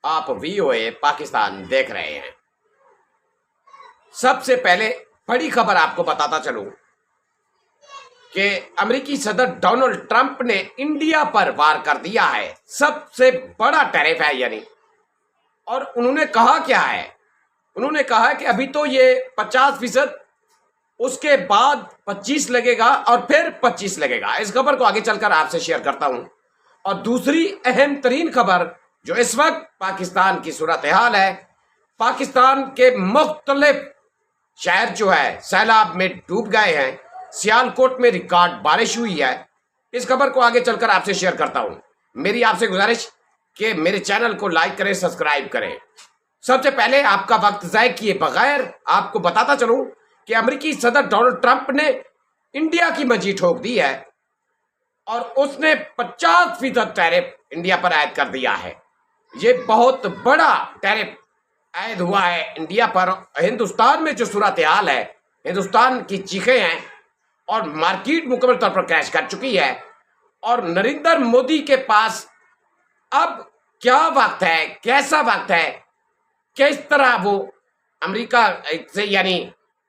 آپ VOA پاکستان دیکھ رہے ہیں۔ سب سے پہلے بڑی خبر آپ کو بتاتا چلوں کہ امریکی صدر ڈونلڈ ٹرمپ نے انڈیا پر وار کر دیا ہے، سب سے بڑا ٹیرف ہے اور انہوں نے کہا کیا ہے؟ انہوں نے کہا کہ ابھی تو یہ 50%، اس کے بعد 25 لگے گا اور پھر 25 لگے گا۔ اس خبر کو آگے چل کر آپ سے شیئر کرتا ہوں۔ اور دوسری اہم ترین خبر جو اس وقت پاکستان کی صورتحال ہے، پاکستان کے مختلف شہر جو ہے سیلاب میں ڈوب گئے ہیں، سیالکوٹ میں ریکارڈ بارش ہوئی ہے۔ اس خبر کو آگے چل کر آپ سے شیئر کرتا ہوں۔ میری آپ سے گزارش کہ میرے چینل کو لائک کریں، سبسکرائب کریں۔ سب سے پہلے آپ کا وقت ضائع کیے بغیر آپ کو بتاتا چلوں کہ امریکی صدر ڈونلڈ ٹرمپ نے انڈیا کی منجی ٹھوک دی ہے اور اس نے 50% ٹیرف انڈیا پر عائد کر دیا ہے۔ یہ بہت بڑا ٹیرف عائد ہوا ہے انڈیا پر۔ ہندوستان میں جو صورتحال ہے، ہندوستان کی چیخیں ہیں اور مارکیٹ مکمل طور پر کریش کر چکی ہے، اور نریندر مودی کے پاس اب کیا وقت ہے، کیسا وقت ہے، کس طرح وہ امریکہ سے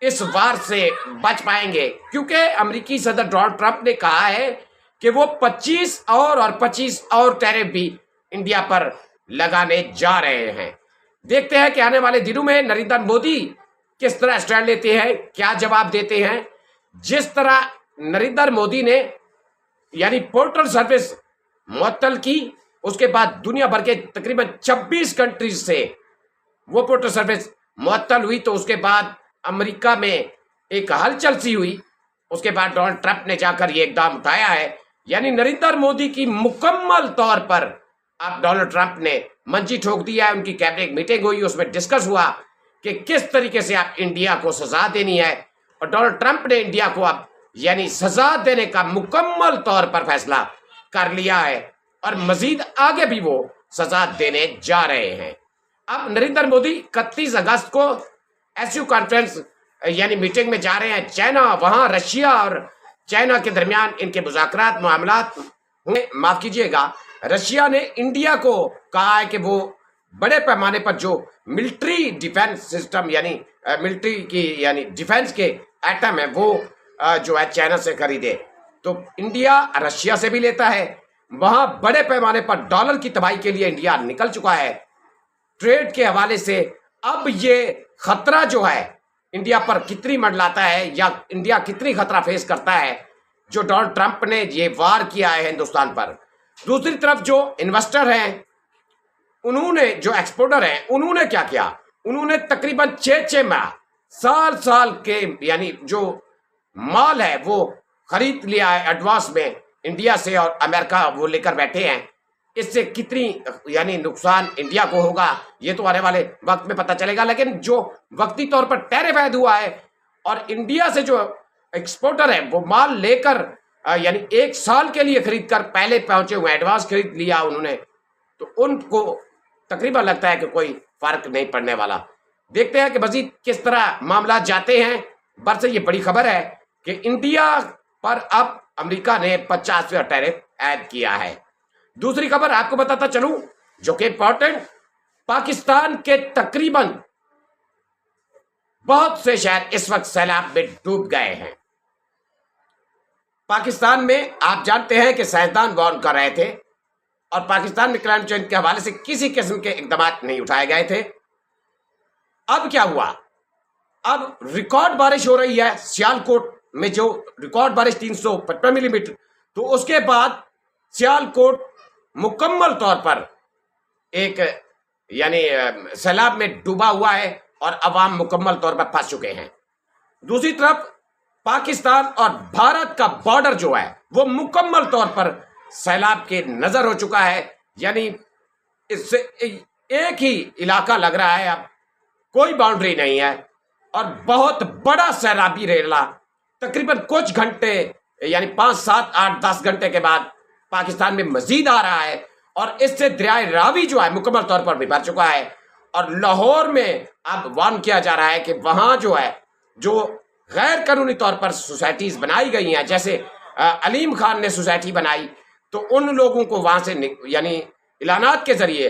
اس وار سے بچ پائیں گے، کیونکہ امریکی صدر ڈونلڈ ٹرمپ نے کہا ہے کہ وہ 25 اور ٹیرف بھی انڈیا پر لگانے جا رہے ہیں۔ دیکھتے ہیں کہ آنے والے دنوں میں نریندر مودی کس طرح اسٹینڈ لیتے ہیں، کیا جواب دیتے ہیں۔ جس طرح نریندر مودی نے پورٹل سروس معطل کی، اس کے بعد دنیا بھر کے تقریباً 26 کنٹریز سے وہ پورٹل سروس معطل ہوئی، تو اس کے بعد امریکہ میں ایک ہلچل سی ہوئی۔ اس کے بعد ڈونلڈ ٹرمپ نے جا کر یہ اقدام اٹھایا ہے، نریندر مودی کی مکمل طور پر اب ڈونلڈ ٹرمپ نے منجی ٹھوک دیا ہے۔ ان کی کیبنٹ میٹنگ ہوئی، اس میں ڈسکس ہوا کہ کس طریقے سے آپ انڈیا کو سزا دینی ہے، اور ڈونلڈ ٹرمپ نے انڈیا کو اب سزا دینے کا مکمل طور پر فیصلہ کر لیا ہے، اور مزید آگے بھی وہ سزا دینے جا رہے ہیں۔ اب نریندر مودی 31 اگست کو SU کانفرنس میٹنگ میں جا رہے ہیں چائنا، وہاں رشیا اور چائنا کے درمیان ان کے مذاکرات معاملات ہوئے۔ معاف کیجئے گا، رشیا نے انڈیا کو کہا ہے کہ وہ بڑے پیمانے پر جو ملٹری ڈیفنس سسٹم ملٹری کی ڈیفنس کے ایٹم ہے وہ جو ہے چائنا سے خریدے۔ تو انڈیا رشیا سے بھی لیتا ہے، وہاں بڑے پیمانے پر ڈالر کی تباہی کے لیے انڈیا نکل چکا ہے۔ ٹریڈ کے حوالے سے اب یہ خطرہ جو ہے انڈیا پر کتنی منڈلاتا ہے، یا انڈیا کتنی خطرہ فیس کرتا ہے جو ڈونلڈ ٹرمپ نے یہ وار کیا ہے ہندوستان پر۔ دوسری طرف جو انویسٹر ہیں، انہوں نے جو ایکسپورٹر ہیں، انہوں نے کیا کیا؟ انہوں نے تقریباً 6 ماہ سال کے جو مال ہے وہ خرید لیا ہے ایڈوانس میں انڈیا سے، اور امریکہ وہ لے کر بیٹھے ہیں۔ اس سے کتنی نقصان انڈیا کو ہوگا یہ تو آنے والے وقت میں پتہ چلے گا، لیکن جو وقتی طور پر ٹیرف عائد ہوا ہے، اور انڈیا سے جو ایکسپورٹر ہے وہ مال لے کر 1 سال کے لیے خرید کر پہلے پہنچے ہوئے، ایڈوانس خرید لیا انہوں نے، تو ان کو تقریباً لگتا ہے کہ کوئی فرق نہیں پڑنے والا۔ دیکھتے ہیں کہ مزید کس طرح معاملات جاتے ہیں۔ برسے یہ بڑی خبر ہے کہ انڈیا پر اب امریکہ نے 50% ٹیرف عائد کیا ہے۔ دوسری خبر آپ کو بتاتا چلوں جو کہ امپورٹنٹ، پاکستان کے تقریباً بہت سے شہر اس وقت سیلاب میں ڈوب گئے ہیں۔ پاکستان میں آپ جانتے ہیں کہ سائنسدان وارن کر رہے تھے، اور پاکستان میں کلائمیٹ چینج کے حوالے سے کسی قسم کے اقدامات نہیں اٹھائے گئے تھے۔ اب کیا ہوا؟ اب ریکارڈ بارش ہو رہی ہے سیالکوٹ میں، جو ریکارڈ بارش 355 ملی میٹر، تو اس کے بعد سیالکوٹ مکمل طور پر ایک سیلاب میں ڈوبا ہوا ہے، اور عوام مکمل طور پر پھنس چکے ہیں۔ دوسری طرف پاکستان اور بھارت کا بارڈر جو ہے وہ مکمل طور پر سیلاب کے نظر ہو چکا ہے، اس سے ایک ہی علاقہ لگ رہا ہے، اب کوئی باؤنڈری نہیں ہے، اور بہت بڑا سیلابی ریلا تقریباً کچھ گھنٹے 5 7 8 10 گھنٹے کے بعد پاکستان میں مزید آ رہا ہے، اور اس سے دریائے راوی جو ہے مکمل طور پر بھی بھر چکا ہے۔ اور لاہور میں اب وارن کیا جا رہا ہے کہ وہاں جو ہے جو غیر قانونی طور پر سوسائٹیز بنائی گئی ہیں، جیسے علیم خان نے سوسائٹی بنائی، تو ان لوگوں کو وہاں سے اعلانات کے ذریعے